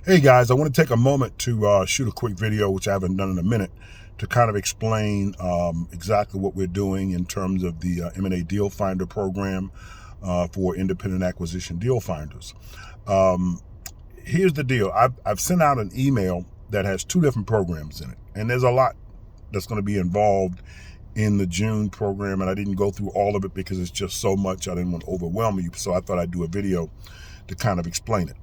Hey guys, I want to take a moment to shoot a quick video, which I haven't done in a minute, to kind of explain exactly what we're doing in terms of the M&A Deal Finder program for independent acquisition deal finders. Um, Here's the deal. I've sent out an email that has two different programs in it, and there's a lot that's going to be involved in the June program, and I didn't go through all of it because it's just so much. I didn't want to overwhelm you, so I thought I'd do a video to kind of explain it.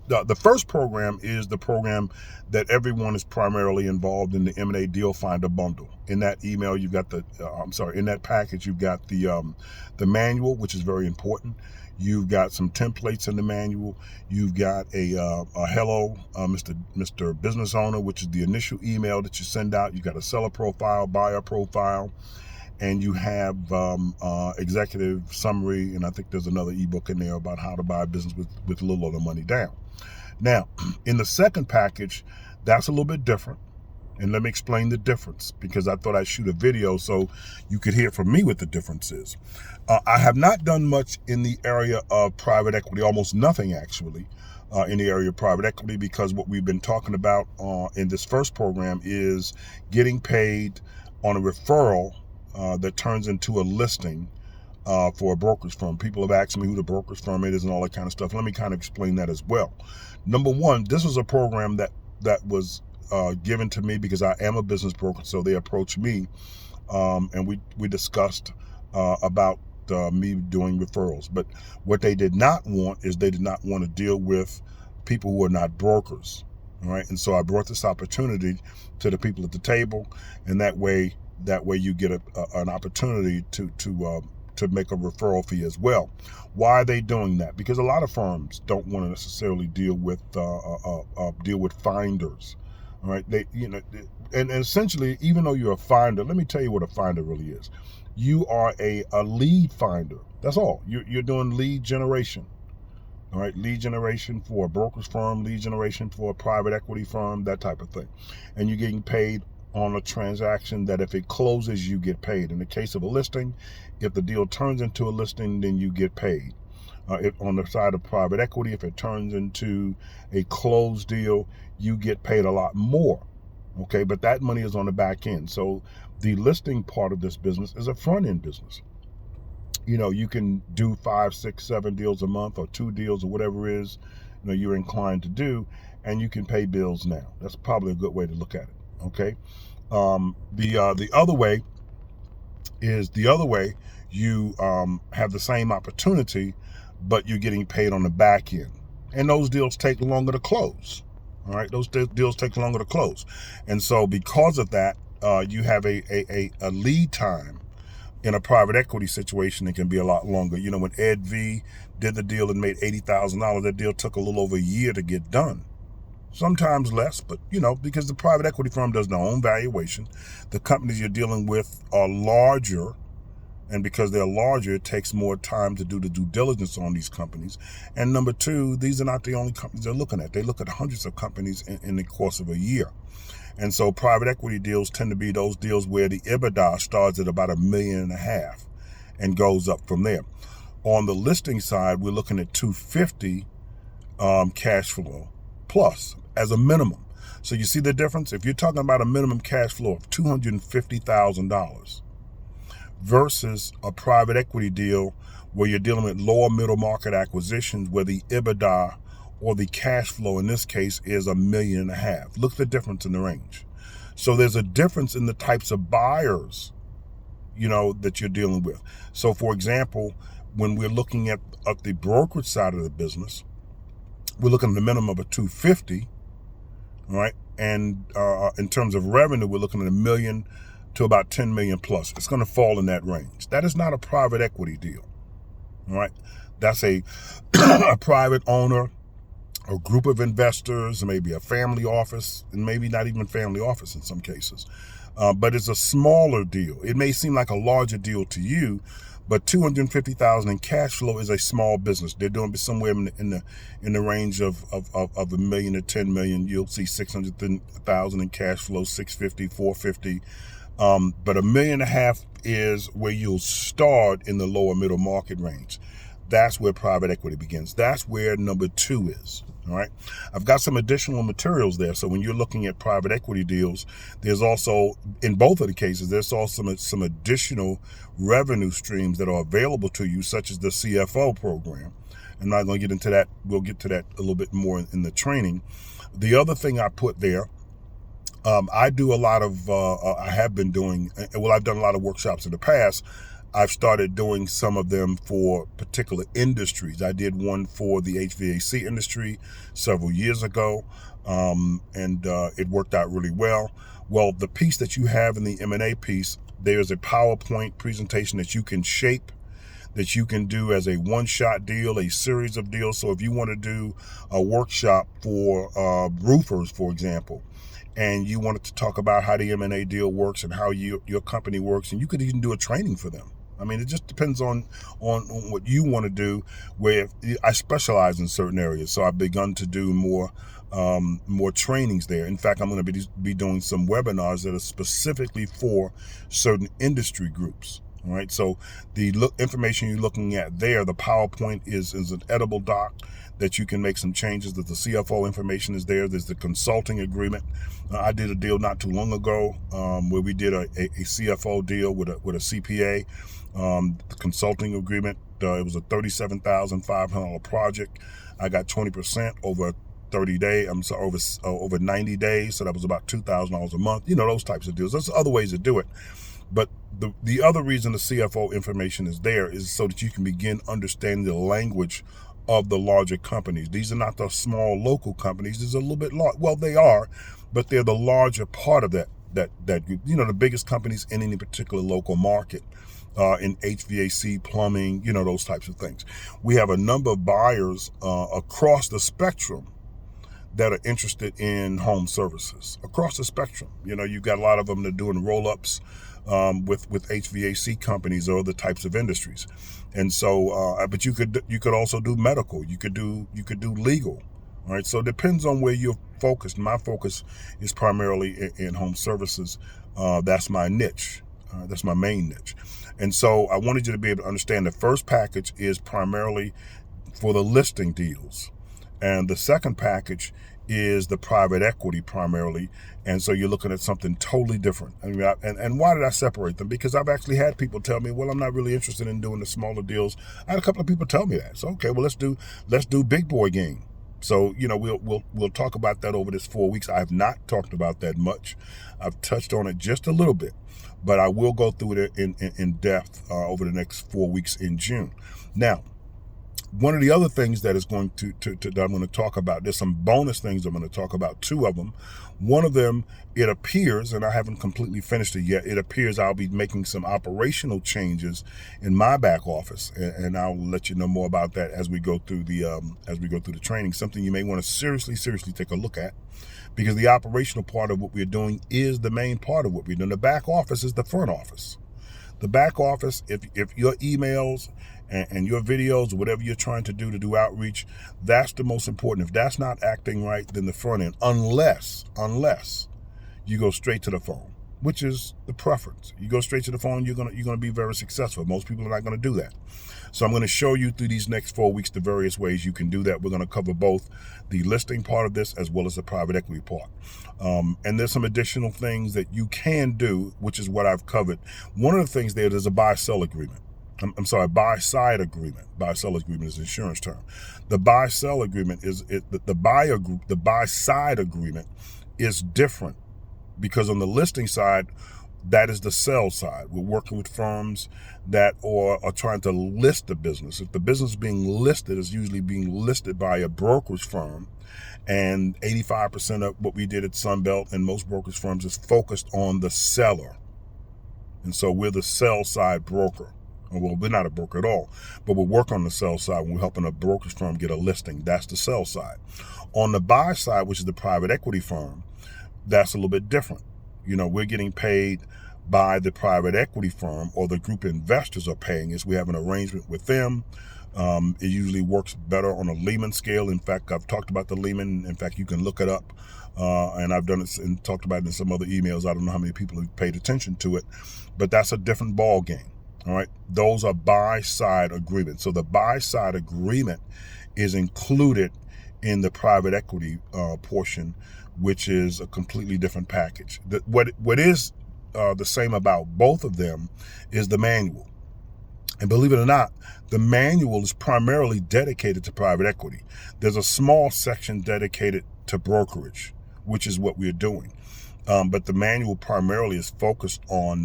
The first program is the program that everyone is primarily involved in, the M&A Deal Finder bundle. In that email, you've got in that package, you've got the manual, which is very important. You've got some templates in the manual. You've got a hello, Mr. Business Owner, which is the initial email that you send out. You've got a seller profile, buyer profile, and you have executive summary, and I think there's another ebook in there about how to buy a business with a little of the money down. Now, in the second package, that's a little bit different. And let me explain the difference, because I thought I'd shoot a video so you could hear from me what the difference is. I have not done much in the area of private equity, almost nothing actually, in the area of private equity, because what we've been talking about in this first program is getting paid on a referral that turns into a listing for a brokerage firm. People have asked me who the brokerage firm is and all that kind of stuff. Let me kind of explain that as well. Number one, this was a program that was given to me because I am a business broker. So they approached me and we discussed about me doing referrals. But what they did not want is they did not want to deal with people who are not brokers. All right. And so I brought this opportunity to the people at the table, and that way you get an opportunity to make a referral fee as well. Why are they doing that? Because a lot of firms don't want to necessarily deal with finders. All right, and essentially, even though you're a finder, let me tell you what a finder really is. You are a lead finder. That's all. You're doing lead generation. All right, lead generation for a brokerage firm, lead generation for a private equity firm, that type of thing. And you're getting paid on a transaction that if it closes, you get paid. In the case of a listing, if the deal turns into a listing, then you get paid. If on the side of private equity, if it turns into a closed deal, you get paid a lot more. Okay, but that money is on the back end. So the listing part of this business is a front end business. You know, you can do 5, 6, 7 deals a month, or 2 deals, or whatever it is you're inclined to do, and you can pay bills now. That's probably a good way to look at it. Okay, the other way is you have the same opportunity, but you're getting paid on the back end, and those deals take longer to close. All right, those deals take longer to close, and so because of that, you have a lead time. In a private equity situation, it can be a lot longer. You know, when Ed V did the deal and made $80,000, that deal took a little over a year to get done. Sometimes less, but because the private equity firm does their own valuation, the companies you're dealing with are larger, and because they're larger, it takes more time to do the due diligence on these companies. And number two, these are not the only companies they're looking at. They look at hundreds of companies in the course of a year. And so private equity deals tend to be those deals where the EBITDA starts at about $1.5 million and goes up from there. On the listing side, we're looking at 250 cash flow plus as a minimum. So you see the difference? If you're talking about a minimum cash flow of $250,000 versus a private equity deal where you're dealing with lower middle market acquisitions where the EBITDA or the cash flow in this case is $1.5 million. Look at the difference in the range. So there's a difference in the types of buyers, that you're dealing with. So for example, when we're looking at the brokerage side of the business, we're looking at the minimum of a 250, all right? And in terms of revenue, we're looking at $1 million to about 10 million plus. It's going to fall in that range. That is not a private equity deal, all right? That's a private owner, a group of investors, maybe a family office, and maybe not even family office in some cases. But it's a smaller deal. It may seem like a larger deal to you, but $250,000 in cash flow is a small business. They're doing somewhere in the range of $1 million to 10 million. You'll see 600,000 in cash flow, 650, 450. But $1.5 million is where you'll start in the lower middle market range. That's where private equity begins. That's where number 2 is. All right. I've got some additional materials there. So when you're looking at private equity deals, there's also, in both of the cases, there's also some additional revenue streams that are available to you, such as the CFO program. I'm not going to get into that. We'll get to that a little bit more in the training. The other thing I put there, I do a lot of, I have been doing, well, I've done a lot of workshops in the past. I've started doing some of them for particular industries. I did one for the HVAC industry several years ago, and it worked out really well. Well, the piece that you have in the M&A piece, there's a PowerPoint presentation that you can shape, that you can do as a one-shot deal, a series of deals. So if you want to do a workshop for roofers, for example, and you wanted to talk about how the M&A deal works and how your company works, and you could even do a training for them. I mean, it just depends on what you want to do. Where I specialize in certain areas, so I've begun to do more trainings there. In fact, I'm going to be doing some webinars that are specifically for certain industry groups. All right, so the information you're looking at there, the PowerPoint is an editable doc that you can make some changes. That the CFO information is there. There's the consulting agreement. I did a deal not too long ago where we did a CFO deal with a CPA. The consulting agreement, it was a $37,500 project. I got 20% over 30 days. I'm sorry, over 90 days. So that was about $2,000 a month. You know, those types of deals. There's other ways to do it. But the other reason the CFO information is there is so that you can begin understanding the language of the larger companies. These are not the small local companies. These are a little bit large. Well, they are, but they're the larger part of that group. You know, the biggest companies in any particular local market, in HVAC, plumbing, you know, those types of things. We have a number of buyers across the spectrum that are interested in home services across the spectrum. You know, you've got a lot of them that are doing roll-ups with HVAC companies or other types of industries. And so, but you could also do medical. You could do legal. All right. So it depends on where you're focused. My focus is primarily in home services. That's my niche. That's my main niche. And so I wanted you to be able to understand the first package is primarily for the listing deals. And the second package is the private equity primarily. And so you're looking at something totally different. I mean, and why did I separate them? Because I've actually had people tell me, well, I'm not really interested in doing the smaller deals. I had a couple of people tell me that. So, okay, well, let's do big boy game. So, you know, we'll talk about that over this 4 weeks. I have not talked about that much. I've touched on it just a little bit, but I will go through it in depth over the next 4 weeks in June. Now, one of the other things that is going that I'm going to talk about, there's some bonus things I'm going to talk about, 2 of them. One of them, it appears, and I haven't completely finished it yet, it appears I'll be making some operational changes in my back office, and I'll let you know more about that as we go through the training. Something you may want to seriously take a look at, because the operational part of what we're doing is the main part of what we're doing. The back office is the front office. The back office, if your emails and your videos, whatever you're trying to do outreach, that's the most important. If that's not acting right, then the front end, unless you go straight to the phone, which is the preference. You go straight to the phone, you're gonna be very successful. Most people are not gonna do that. So I'm going to show you through these next 4 weeks the various ways you can do that. We're going to cover both the listing part of this as well as the private equity part. And there's some additional things that you can do, which is what I've covered. One of the things there's a buy-sell agreement. Buy-side agreement. Buy-sell agreement is an insurance term. The buy-sell agreement is the buy-side agreement is different, because on the listing side, that is the sell side. We're working with firms that are trying to list the business. If the business is being listed, is usually being listed by a brokerage firm, and 85% of what we did at Sunbelt and most brokerage firms is focused on the seller. And so we're the sell side broker. Well, we're not a broker at all, but we work on the sell side when we're helping a brokerage firm get a listing. That's the sell side. On the buy side, which is the private equity firm, that's a little bit different. You know, we're getting paid by the private equity firm, or the group investors are paying us. We have an arrangement with them. It usually works better on a Lehman scale. In fact, I've talked about the Lehman. In fact, you can look it up. And I've done it and talked about it in some other emails. I don't know how many people have paid attention to it, but that's a different ball game. All right. Those are buy-side agreements. So the buy-side agreement is included in the private equity portion, which is a completely different package. What is the same about both of them is the manual. And believe it or not, the manual is primarily dedicated to private equity. There's a small section dedicated to brokerage, which is what we're doing. But the manual primarily is focused on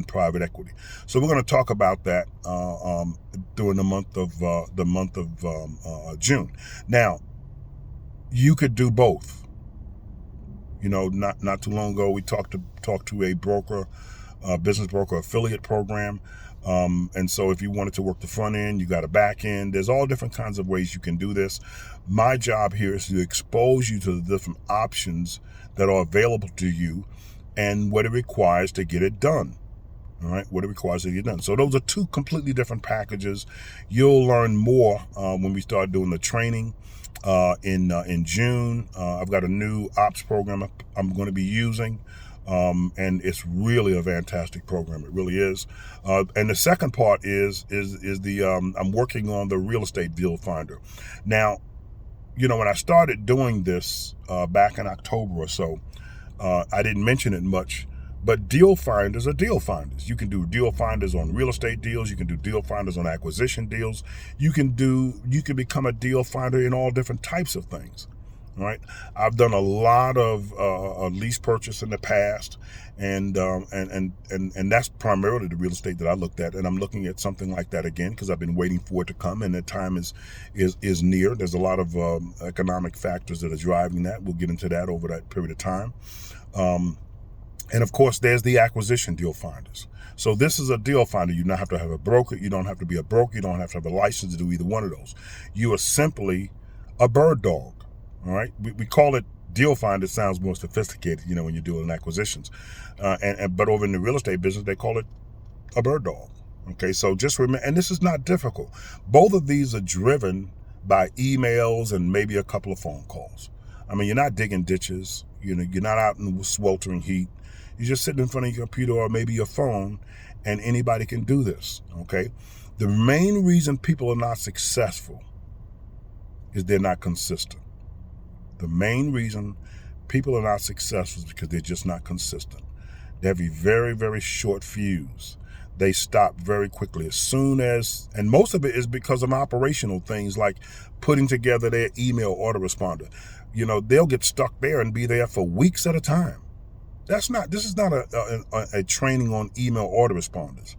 private equity. So we're going to talk about that during the month of June. Now, you could do both. You know, not too long ago we talked to a broker, business broker affiliate program. And so if you wanted to work the front end, you got a back end. There's all different kinds of ways you can do this. My job here is to expose you to the different options that are available to you and what it requires to get it done. All right, what it requires to get done. So those are two completely different packages. You'll learn more when we start doing the training in June. I've got a new ops program I'm going to be using. And it's really a fantastic program. It really is. And the second part is the I'm working on the real estate deal finder. Now, you know, when I started doing this back in October or so, I didn't mention it much, but deal finders are deal finders. You can do deal finders on real estate deals. You can do deal finders on acquisition deals. You can become a deal finder in all different types of things. All right, I've done a lot of lease purchase in the past, and that's primarily the real estate that I looked at, and I'm looking at something like that again because I've been waiting for it to come, and the time is near. There's a lot of economic factors that are driving that. We'll get into that over that period of time, and of course, there's the acquisition deal finders. So this is a deal finder. You don't have to have a broker. You don't have to be a broker. You don't have to have a license to do either one of those. You are simply a bird dog. All right, we call it deal finder. It sounds more sophisticated, you know, when you're doing acquisitions. But over in the real estate business, they call it a bird dog. Okay, so just remember, and this is not difficult. Both of these are driven by emails and maybe a couple of phone calls. I mean, you're not digging ditches. You know, you're not out in the sweltering heat. You're just sitting in front of your computer or maybe your phone, and anybody can do this. Okay, the main reason people are not successful is they're not consistent. The main reason people are not successful is because they're just not consistent. They have a very, very short fuse. They stop very quickly as soon as, and most of it is because of operational things like putting together their email autoresponder. You know, they'll get stuck there and be there for weeks at a time. This is not a training on email autoresponders.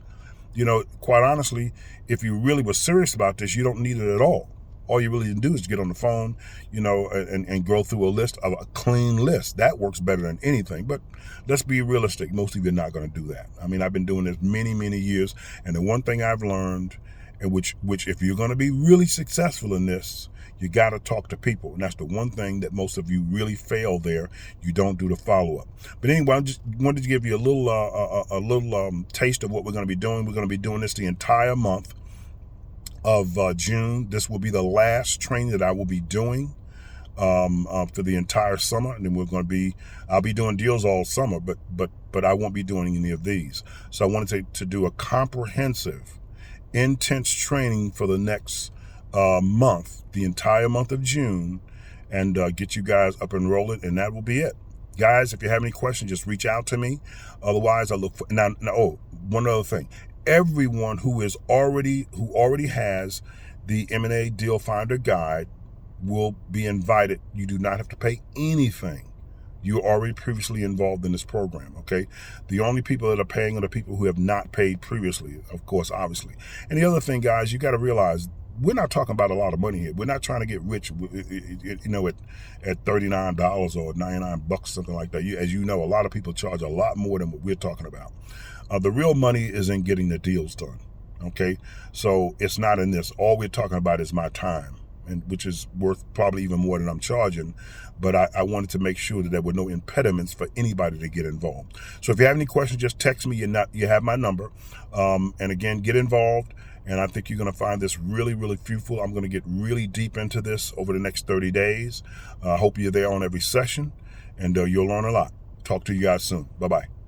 You know, quite honestly, if you really were serious about this, you don't need it at all. All you really need to do is get on the phone, you know, and go through a list of a clean list. That works better than anything. But let's be realistic. Most of you are not going to do that. I mean, I've been doing this many, many years. And the one thing I've learned, and which if you're going to be really successful in this, you got to talk to people. And that's the one thing that most of you really fail there. You don't do the follow-up. But anyway, I just wanted to give you a little taste of what we're going to be doing. We're going to be doing this the entire month of June. This will be the last training that I will be doing for the entire summer, and then I'll be doing deals all summer, but I won't be doing any of these. So I wanted to do a comprehensive, intense training for the next month, the entire month of June, and get you guys up and rolling, and that will be it. Guys, if you have any questions, just reach out to me. Otherwise, I look for now. Oh, one other thing. Everyone who already has the M&A Deal Finder Guide will be invited. You do not have to pay anything. You're already previously involved in this program, okay? The only people that are paying are the people who have not paid previously, of course, obviously. And the other thing, guys, you got to realize, we're not talking about a lot of money here. We're not trying to get rich, you know, at $39 or $99, something like that. As you know, a lot of people charge a lot more than what we're talking about. The real money is in getting the deals done, okay? So it's not in this. All we're talking about is my time, and which is worth probably even more than I'm charging. But I wanted to make sure that there were no impediments for anybody to get involved. So if you have any questions, just text me. You have my number. And again, get involved. And I think you're going to find this really, really fruitful. I'm going to get really deep into this over the next 30 days. I hope you're there on every session, and you'll learn a lot. Talk to you guys soon. Bye-bye.